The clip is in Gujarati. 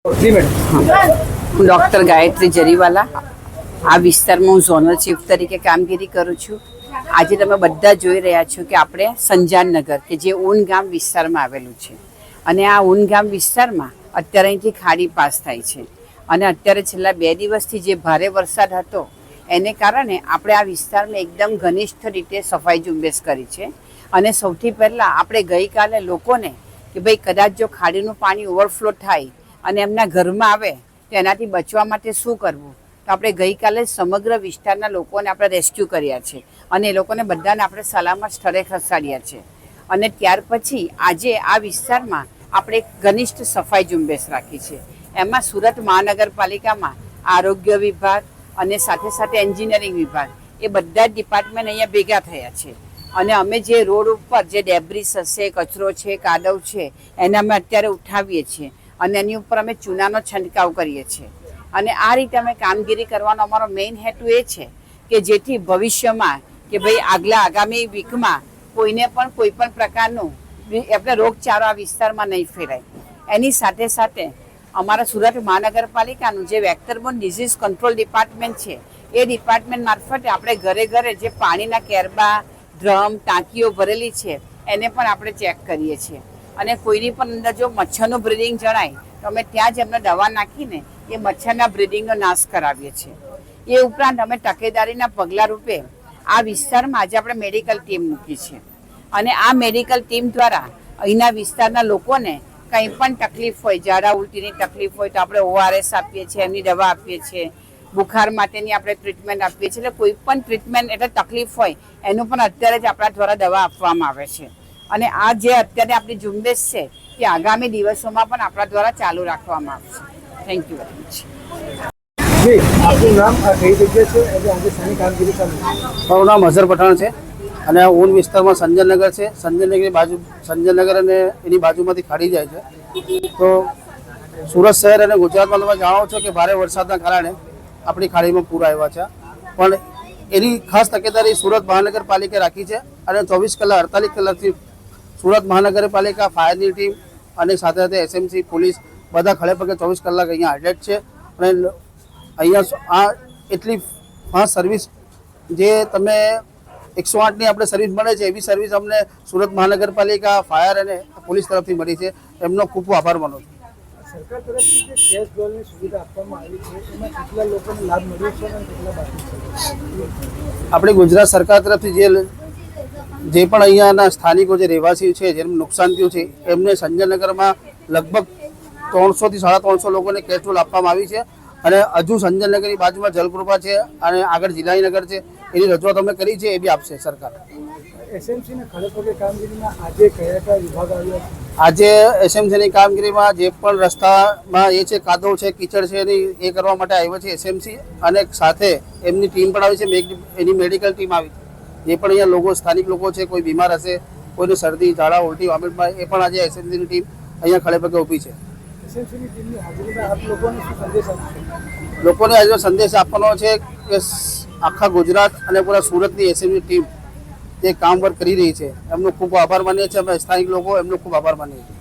હું ડૉક્ટર ગાયત્રી જરીવાલા આ વિસ્તારમાં હું ઝોનલ ચીફ તરીકે કામગીરી કરું છું. આજે તમે બધા જોઈ રહ્યા છો કે આપણે સંજાનનગર કે જે ઊન ગામ વિસ્તારમાં આવેલું છે અને આ ઊન ગામ વિસ્તારમાં અત્યારે અહીંથી ખાડી પાસ થાય છે અને અત્યારે છેલ્લા 2 દિવસથી જે ભારે વરસાદ હતો એને કારણે આપણે આ વિસ્તારમાં એકદમ ઘનિષ્ઠ રીતે સફાઈ ઝુંબેશ કરી છે. અને સૌથી પહેલાં આપણે ગઈકાલે લોકોને કે ભાઈ કદાચ જો ખાડીનું પાણી ઓવરફ્લો થાય અને એમના ઘરમાં આવે તો એનાથી બચવા માટે શું કરવું, તો આપણે ગઈકાલે સમગ્ર વિસ્તારના લોકોને આપણે રેસ્ક્યુ કર્યા છે અને એ લોકોને બધાને આપણે સલામત સ્થળે ખસેડ્યા છે. અને ત્યાર પછી આજે આ વિસ્તારમાં આપણે એક ઘનિષ્ઠ સફાઈ ઝુંબેશ રાખી છે. એમાં સુરત મહાનગરપાલિકામાં આરોગ્ય વિભાગ અને સાથે સાથે એન્જિનિયરિંગ વિભાગ એ બધા જ ડિપાર્ટમેન્ટ અહીંયા ભેગા થયા છે અને અમે જે રોડ ઉપર જે ડેબ્રિસ હશે, કચરો છે, કાદવ છે એને અમે અત્યારે ઉઠાવીએ છીએ અને એની ઉપર અમે ચૂનાનો છંટકાવ કરીએ છીએ. અને આ રીતે અમે કામગીરી કરવાનો અમારો મેઇન હેતુ એ છે કે જેથી ભવિષ્યમાં કે ભાઈ આગામી વીકમાં કોઈને પણ કોઈ પણ પ્રકારનું આપણે રોગચાળો આ વિસ્તારમાં નહીં ફેલાય. એની સાથે સાથે અમારા સુરત મહાનગરપાલિકાનું જે વેક્ટરબોર્ન ડિઝીઝ કંટ્રોલ ડિપાર્ટમેન્ટ છે એ ડિપાર્ટમેન્ટ મારફતે આપણે ઘરે ઘરે જે પાણીના કેરબા, ડ્રમ, ટાંકીઓ ભરેલી છે એને પણ આપણે ચેક કરીએ છીએ. અને કોઈની પણ અંદર જો મચ્છરનું બ્રીડિંગ જણાય તો અમે ત્યાં જ એમને દવા નાખીને એ મચ્છરના બ્રીડિંગનો નાશ કરાવીએ છીએ. એ ઉપરાંત અમે તકેદારીના પગલાં રૂપે આ વિસ્તારમાં આજે આપણે મેડિકલ ટીમ મૂકી છે અને આ મેડિકલ ટીમ દ્વારા અહીંના વિસ્તારના લોકોને કંઈ પણ તકલીફ હોય, ઝાડા ઉલટીની તકલીફ હોય તો આપણે ORS આપીએ છીએ, એમની દવા આપીએ છીએ, બુખાર માટેની આપણે ટ્રીટમેન્ટ આપીએ છીએ. એટલે કોઈ પણ ટ્રીટમેન્ટ એટલે તકલીફ હોય એનું પણ અત્યારે જ આપણા દ્વારા દવા આપવામાં આવે છે. અને આ જે અત્યારે આપણી ઝુંબેશ છે તે આગામી દિવસોમાં પણ આપણા દ્વારા ચાલુ રાખવામાં આવશે. Thank you very much. આપનું નામ કઈ જગ્યા છે આજે શાની કામગીરી ચાલુ? મારું નામ અઝર પઠાણ છે અને આ ઊન વિસ્તારમાં સંજયનગર છે. સંજયનગર અને એની બાજુમાંથી ખાડી જાય છે. તો સુરત શહેર અને ગુજરાતમાં તમે જાણો છો કે ભારે વરસાદના કારણે આપણી ખાડીમાં પૂર આવ્યા છે, પણ એની ખાસ તકેદારી સુરત મહાનગરપાલિકાએ રાખી છે અને 24 કલાક 48 કલાકથી સુરત મહાનગરપાલિકા, ફાયરની ટીમ અને સાથે સાથે SMC, પોલીસ બધા ખડે પગે 24 કલાક અહીંયા હાજર છે. અને અહીંયા આ એટલી ફાસ્ટ સર્વિસ જે તમે 108ની આપણે સર્વિસ મળે છે એવી સર્વિસ અમને સુરત મહાનગરપાલિકા, ફાયર અને પોલીસ તરફથી મળી છે. એમનો ખૂબ ખૂબ આભાર માનું છું. સરકાર તરફથી જે ગેસ ડોલની સુવિધા આપવામાં આવી છે એમાં કેટલા લોકોને લાભ મળ્યો છે અને કેટલા બાકી છે? આપણી ગુજરાત સરકાર તરફથી જે પણ અહીંયાના સ્થાનિકો જે રહેવાસીઓ છે જેમને નુકસાન થયું છે એમને સંજયનગરમાં લગભગ 300 થી 350 લોકોને કેશ ડોલ આપવામાં આવી છે. અને હજુ સંજયનગરની બાજુમાં જલકૃપા છે અને આગળ જિલ્લાનગર છે, એની રજૂઆત અમે કરી છે, એ બી આપશે સરકાર. SMCના ખડેપગે કામગીરીમાં આજે કયા કયા વિભાગ આવ્યા છે? આજે SMCની કામગીરીમાં જે પણ રસ્તામાં એ છે, કાદવ છે, કીચડ છે, એ કરવા માટે આવ્યો છે SMC અને સાથે એમની ટીમ પણ આવી છે, એની મેડિકલ ટીમ આવી છે. જે પણ અહીંયા લોકો સ્થાનિક લોકો છે, કોઈ બીમાર હશે, કોઈને શરદી, ઝાડા, ઉલટી, વોમિટમાં, એ પણ આજે SMCની ટીમ અહીંયા ખડેપગે ઊભી છે. SMCની ટીમની હાજરીમાં આપ લોકોને શું સંદેશ આપશો? લોકોને આજે સંદેશ આપવાનો છે કે આખા ગુજરાત અને પૂરા સુરતની SMCની ટીમ જે કામ વર્ક કરી રહી છે એમનો ખૂબ આભાર માનીએ છીએ. અમે સ્થાનિક લોકો એમનો ખૂબ આભાર માનીએ છીએ.